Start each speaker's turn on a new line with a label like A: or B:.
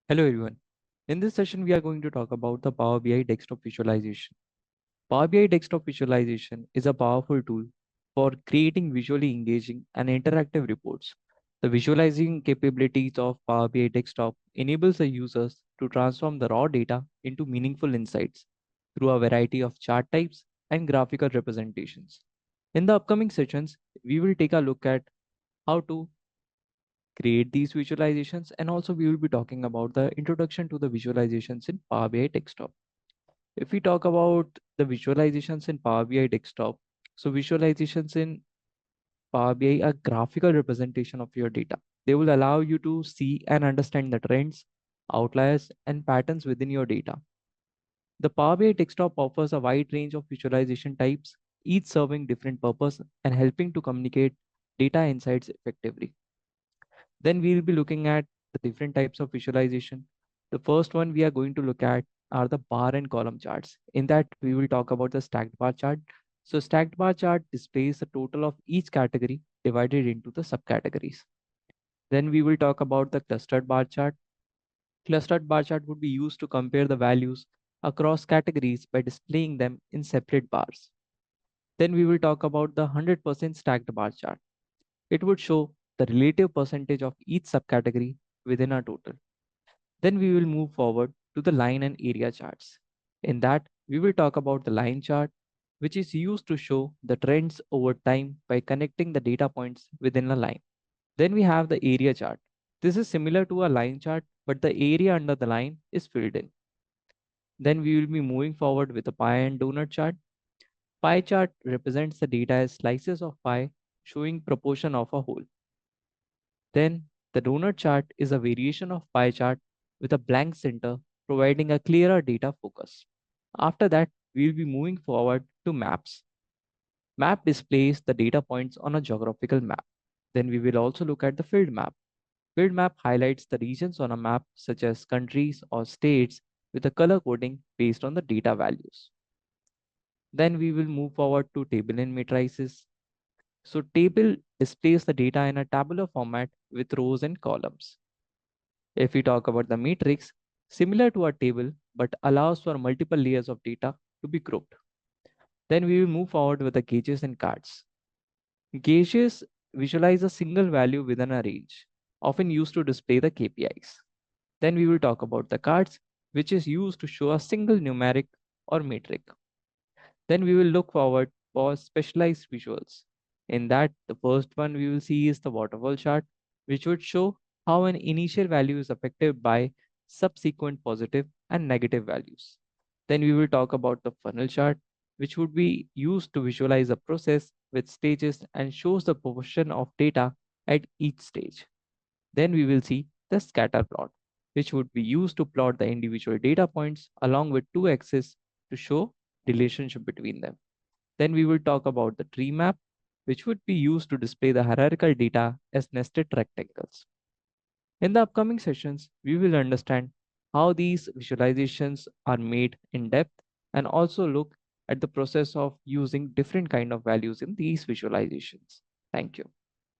A: Hello everyone. In this session, we are going to talk about the Power BI desktop visualization. Power BI desktop visualization is a powerful tool for creating visually engaging and interactive reports. The visualizing capabilities of Power BI desktop enables the users to transform the raw data into meaningful insights through a variety of chart types and graphical representations. In the upcoming sessions, we will take a look at how to create these visualizations, and also we will be talking about the introduction to the visualizations in Power BI desktop. If we talk about the visualizations in Power BI desktop, so visualizations in Power BI are graphical representation of your data. They will allow you to see and understand the trends, outliers, and patterns within your data. The Power BI desktop offers a wide range of visualization types, each serving different purpose and helping to communicate data insights effectively. Then we will be looking at the different types of visualization. The first one we are going to look at are the bar and column charts. In that, we will talk about the stacked bar chart. So stacked bar chart displays the total of each category divided into the subcategories. Then we will talk about the clustered bar chart. Clustered bar chart would be used to compare the values across categories by displaying them in separate bars. Then we will talk about the 100% stacked bar chart. It would show the relative percentage of each subcategory within a total. Then we will move forward to the line and area charts. In that, we will talk about the line chart, which is used to show the trends over time by connecting the data points within a line. Then we have the area chart. This is similar to a line chart, but the area under the line is filled in. Then we will be moving forward with the pie and donut chart. Pie chart represents the data as slices of pie showing proportion of a whole. Then the donut chart is a variation of pie chart with a blank center, providing a clearer data focus. After that, we will be moving forward to maps. Map displays the data points on a geographical map. Then we will also look at the field map. Field map highlights the regions on a map, such as countries or states, with a color coding based on the data values. Then we will move forward to table and matrices. So table displays the data in a tabular format with rows and columns. If we talk about the matrix, similar to a table but allows for multiple layers of data to be grouped. Then we will move forward with the gauges and cards. Gauges visualize a single value within a range, often used to display the KPIs. Then we will talk about the cards, which is used to show a single numeric or metric. Then we will look forward for specialized visuals. In that, the first one we will see is the waterfall chart, which would show how an initial value is affected by subsequent positive and negative values. Then we will talk about the funnel chart, which would be used to visualize a process with stages and shows the proportion of data at each stage. Then we will see the scatter plot, which would be used to plot the individual data points along with two axes to show relationship between them. Then we will talk about the tree map, which would be used to display the hierarchical data as nested rectangles. In the upcoming sessions, we will understand how these visualizations are made in depth and also look at the process of using different kind of values in these visualizations. Thank you.